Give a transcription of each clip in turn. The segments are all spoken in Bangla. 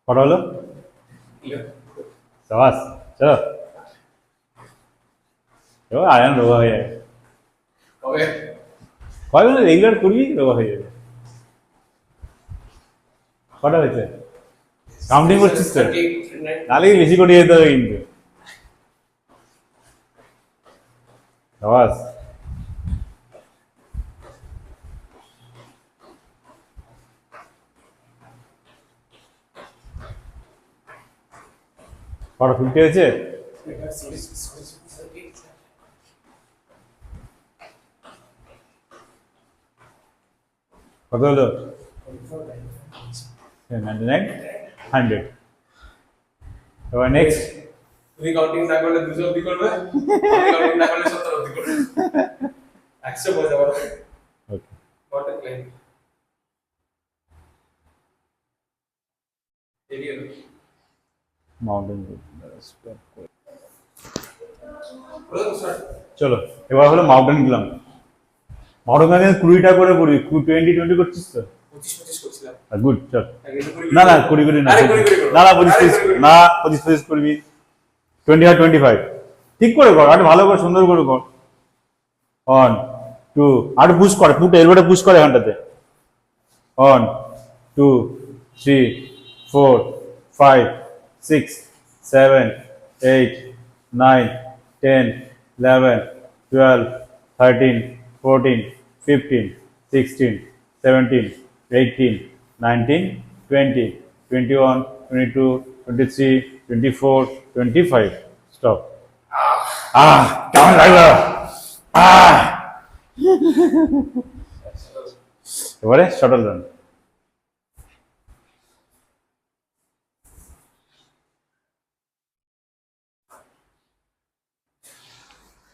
কটা হলো? সাবাস, চলো এবার আয়ন রোগা হয়ে যাবে। কয়গুলো রেগুলার করবি, রোগা হয়ে যাবে। কটা হয়েছে? কাউন্টিং করছিস তো? নাহলে বেশি করে যেতে হবে কিন্তু। সাবাস। কটা 50 হয়েছে? কত হলো? 99, 100। এবার নেক্সট। তুমি কাউন্টিং না করলে 200 অবধি করবে, কাউন্টিং না করলে 70 অবধি করবে। 100 হয়ে যাবে। Okay. What a climb. Area mountain. Sir চলো এবার হলো মাউন্টেন গেলাম। মাউন্টেন গেলে 20টা করে করবি। 20 করছিস তো? 25 করছিলাম। গুড, চল। আগে তো 20 না না 20 না, আরে 20 করো। না না আরে 25 20 না 25 করবি। 20 আর 25 ঠিক করে কর, আর ভালো করে সুন্দর করে কর। 1 2 আর পুশ করে, পুট এলবোটা পুশ করে এখানটাতে। 1 2 3 4 5 6 7 8 9 10 11 12 13 14 15 16 17 18 19 20 21 22 23 24 25 স্টপ। কেমন লাগলো? এবারে শটল রান।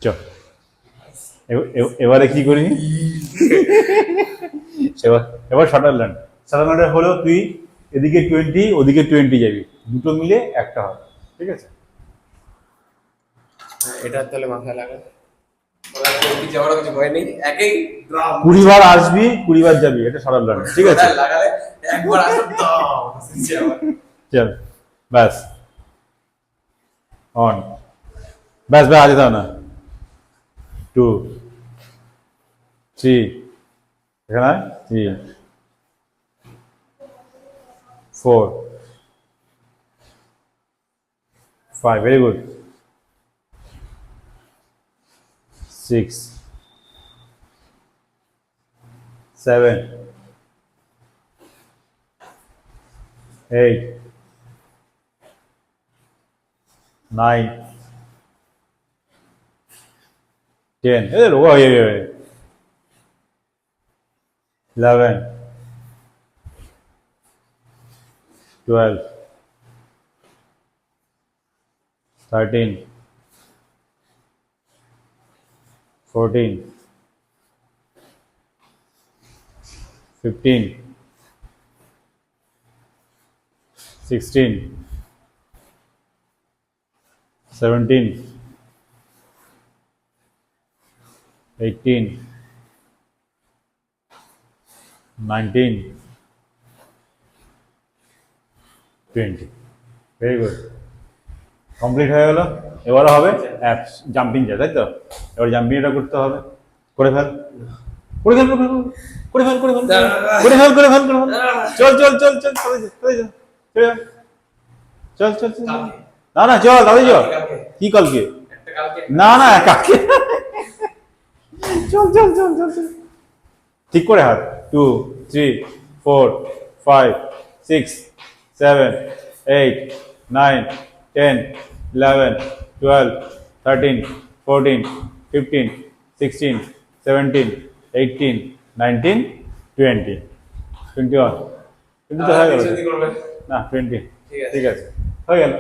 চল এবারে কি করি? এবার শটল রান। শটল রানটা হলো তুই এদিকে 20 ওদিকে 20 যাবি, দুটো মিলে একটা হবে, ঠিক আছে? এটা তাহলে মাথায় লাগা। ওরা কি যাওয়ার কিছু ভয় নেই, একই ড্রাম 20 বার আসবি 20 বার যাবি, এটা শটল রান, ঠিক আছে? লাগালে একবার আসো তো চল ব্যাস অন, ব্যাস ব্যাস আজ দাও না। 2 3 এখানে 3 4 5 ভেরি গুড 6 7 8 9 10 এই রোগা হয়ে যাবে। 11 12 13 14 15 16 17 18 19 20 ভেরি গুড কমপ্লিট হয়ে গেল। এবারে হবে অ্যাপস জাম্পিং যা, তাই তো? এবার জাম্পিং এটা করতে হবে। করে ফেল করে ফেল করে ফেল করে ফেল করে ফেল করে ফেল করে ফেল করে ফেল। চল চল চল চল চল চল চল চল না না চল দাদি চল। কি কালকে? না না কালকে। চল চল চল চল চল ঠিক করে হাত। 2 3 4 5 6 7 8 9 10 11 12 13 14 15 16 17 18 19 20 21 20 তো হয়ে গেল না 20 ঠিক আছে হয়ে গেল।